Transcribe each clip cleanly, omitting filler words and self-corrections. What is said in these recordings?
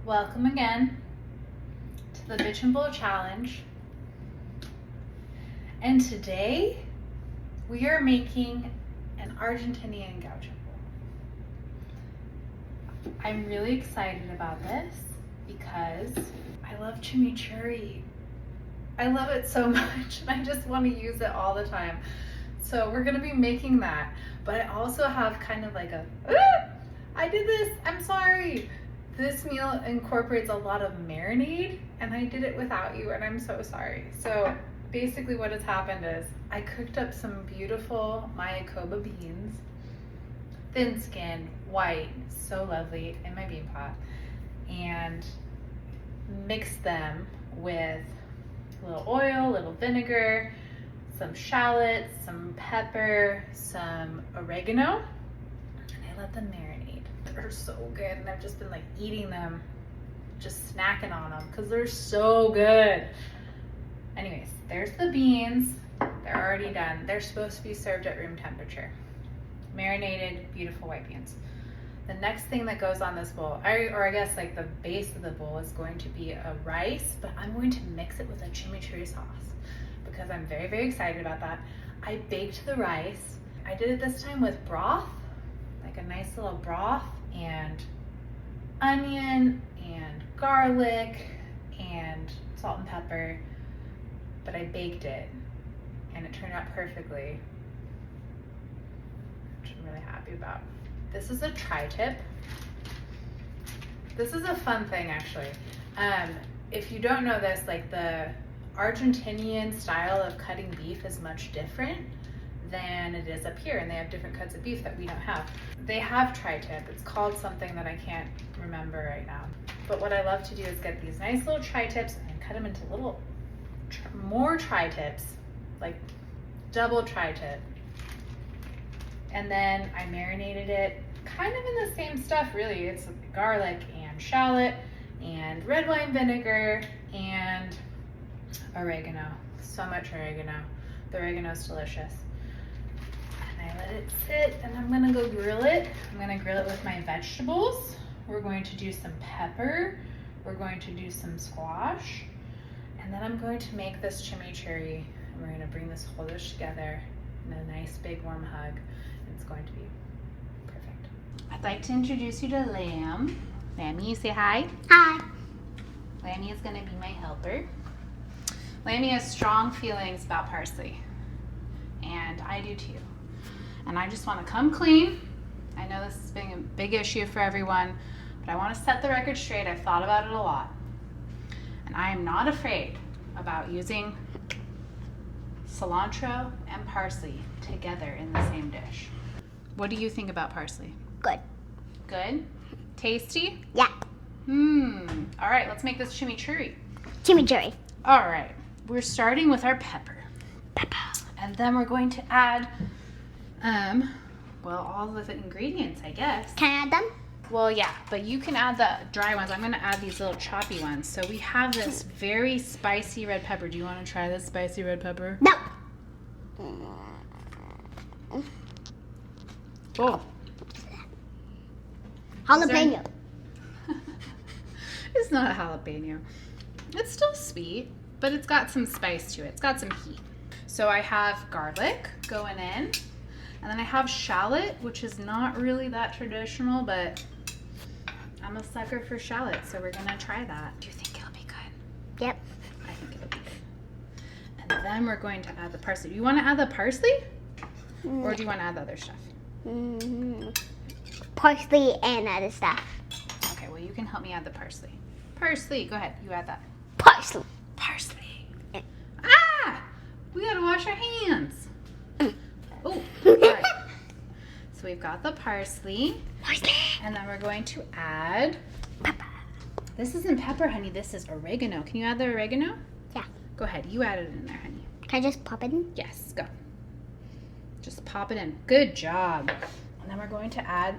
Welcome again to the Bitchin Bowl Challenge. And today we are making an Argentinian Gaucho bowl. I'm really excited about this because I love chimichurri. I love it so much and I just want to use it all the time. So we're gonna be making that, but I also have kind of like I did this, I'm sorry. This meal incorporates a lot of marinade and I did it without you and I'm so sorry. So basically what has happened is I cooked up some beautiful Mayacoba beans, thin skinned, white, so lovely in my bean pot, and mixed them with a little oil, a little vinegar, some shallots, some pepper, some oregano, and I let them marinate. They're so good, and I've just been like eating them, just snacking on them because they're so good. Anyways, there's the beans. They're already done. They're supposed to be served at room temperature. Marinated, beautiful white beans. The next thing that goes on this bowl, or I guess like the base of the bowl, is going to be a rice, but I'm going to mix it with a chimichurri sauce because I'm very, very excited about that. I baked the rice. I did it this time with broth, like a nice little broth, and onion and garlic and salt and pepper, but I baked it and it turned out perfectly, which I'm really happy about. This is a tri-tip. This is a fun thing actually. If you don't know this, like the Argentinian style of cutting beef is much different than it is up here, and they have different cuts of beef that we don't have. They have tri-tip. It's called something that I can't remember right now. But what I love to do is get these nice little tri-tips and cut them into little more tri-tips, like double tri-tip. And then I marinated it kind of in the same stuff really. It's garlic and shallot and red wine vinegar and oregano. So much oregano. The oregano's delicious. And I let it sit and I'm gonna go grill it. I'm gonna grill it with my vegetables. We're going to do some pepper. We're going to do some squash. And then I'm going to make this chimichurri and we're gonna bring this whole dish together in a nice big warm hug. It's going to be perfect. I'd like to introduce you to Lamb. Lammy, you say hi. Hi. Lammy is gonna be my helper. Lammy has strong feelings about parsley, and I do too. And I just want to come clean. I know this has been a big issue for everyone, but I want to set the record straight. I've thought about it a lot, and I am not afraid about using cilantro and parsley together in the same dish. What do you think about parsley? Good. Good? Tasty? Yeah. All right, let's make this chimichurri. Chimichurri. All right, we're starting with our pepper. Pepper. And then we're going to add, well, all the ingredients, I guess. Can I add them? Well, yeah, but you can add the dry ones. I'm gonna add these little choppy ones. So we have this very spicy red pepper. Do you wanna try this spicy red pepper? No. Oh. Jalapeno. It's not a jalapeno. It's still sweet, but it's got some spice to it. It's got some heat. So I have garlic going in, and then I have shallot, which is not really that traditional, but I'm a sucker for shallot, so we're gonna try that. Do you think it'll be good? Yep. I think it'll be good. And then we're going to add the parsley. Do you want to add the parsley? Or do you want to add the other stuff? Parsley and other stuff. Okay, well you can help me add the parsley. Parsley, go ahead, you add that. Parsley. Parsley. Yeah. Ah! We gotta wash our hands. Oh, all right. So we've got the parsley. Parsley. And then we're going to add Pepper. This isn't pepper, honey. This is oregano. Can you add the oregano? Yeah. Go ahead. You add it in there, honey. Can I just pop it in? Yes, go. Just pop it in. Good job. And then we're going to add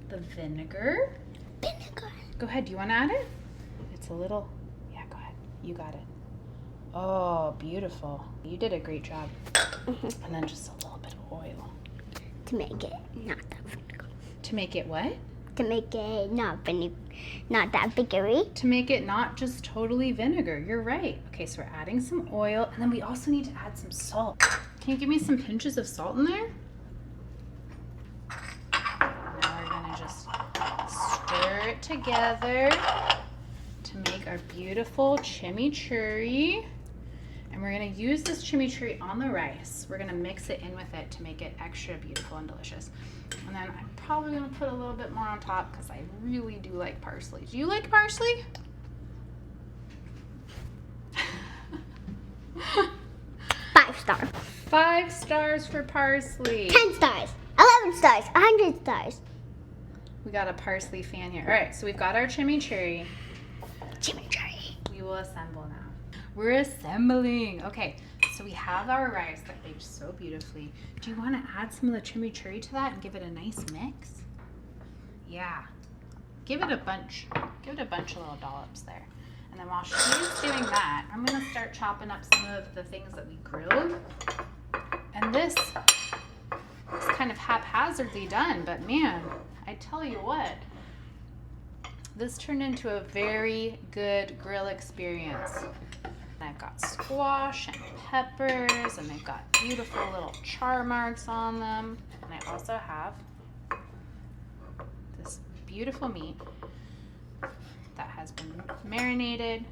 the vinegar. Vinegar. Go ahead. Do you want to add it? It's a little. Yeah, go ahead. You got it. Oh, beautiful. You did a great job. And then just a little bit of oil. To make it not that vinegar. To make it what? to make it not that vinegary. To make it not just totally vinegar. You're right. Okay, so we're adding some oil, and then we also need to add some salt. Can you give me some pinches of salt in there? Now we're gonna just stir it together to make our beautiful chimichurri. And we're gonna use this chimichurri on the rice. We're gonna mix it in with it to make it extra beautiful and delicious. And then I'm probably gonna put a little bit more on top because I really do like parsley. Do you like parsley? 5 stars. 5 stars for parsley. 10 stars. 11 stars. 100 stars. We got a parsley fan here. All right, so we've got our chimichurri. Chimichurri. We will assemble now. We're assembling. Okay, so we have our rice that baked so beautifully. Do you want to add some of the chimichurri to that and give it a nice mix? Yeah. Give it a bunch. Give it a bunch of little dollops there. And then while she's doing that, I'm going to start chopping up some of the things that we grilled. And this is kind of haphazardly done, but man, I tell you what, this turned into a very good grill experience. I've got squash and peppers, and they've got beautiful little char marks on them. And I also have this beautiful meat that has been marinated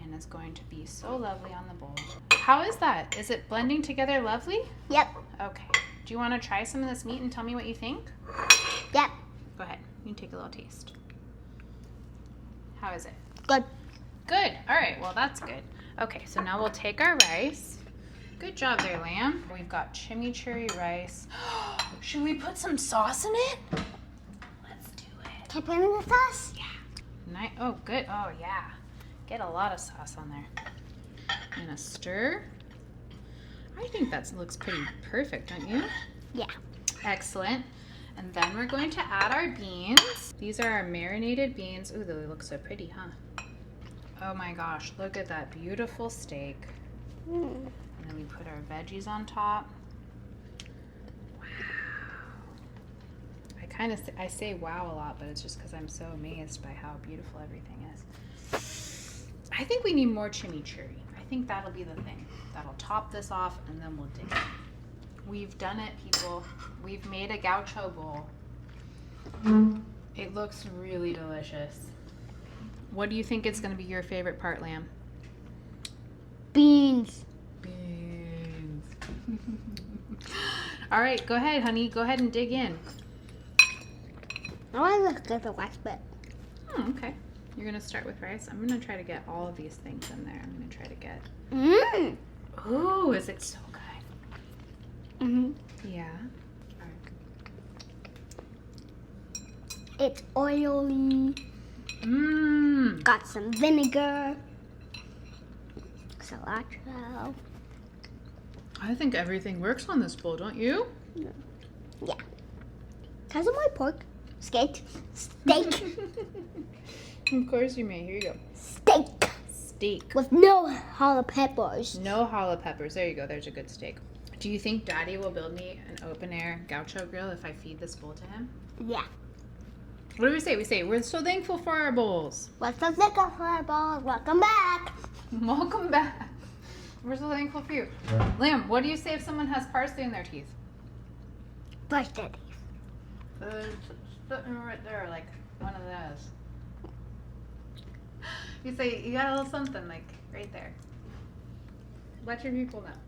and is going to be so lovely on the bowl. How is that? Is it blending together lovely? Yep. Okay. Do you want to try some of this meat and tell me what you think? Yep. Go ahead. You can take a little taste. How is it? Good. Good. All right. Well, that's good. Okay, so now we'll take our rice. Good job there, lamb. We've got chimichurri rice. Should we put some sauce in it? Let's do it. Can I put in the sauce? Yeah. Oh, good. Oh, yeah. Get a lot of sauce on there. I'm gonna stir. I think that looks pretty perfect, don't you? Yeah. Excellent. And then we're going to add our beans. These are our marinated beans. Ooh, they look so pretty, huh? Oh my gosh, look at that beautiful steak. And then we put our veggies on top. Wow. I say wow a lot, but it's just because I'm so amazed by how beautiful everything is. I think we need more chimichurri. I think that'll be the thing. That'll top this off, and then we'll dig in. We've done it, people. We've made a gaucho bowl. It looks really delicious. What do you think is going to be your favorite part, lamb? Beans. Beans. All right, go ahead, honey. Go ahead and dig in. I want to look at the rice bit. Oh, okay. You're going to start with rice. I'm going to try to get all of these things in there. I'm going to try to get... Mmm. Ooh, is it so good? Mm-hmm. Yeah. It's oily. Mmm. Got some vinegar. Cilantro. I think everything works on this bowl, don't you? Yeah. Can I have more pork? Steak. Steak. Of course you may. Here you go. Steak. Steak. With no jalapenos. No jalapenos. There you go. There's a good steak. Do you think Daddy will build me an open-air gaucho grill if I feed this bowl to him? Yeah. What do we say? We say, we're so thankful for our bowls. What's the thicker for our balls? Welcome back. Welcome back. We're so thankful for you. Lamb, what do you say if someone has parsley in their teeth? Brush their teeth. Sitting right there, like one of those. You say, you got a little something, like right there. Let your people know.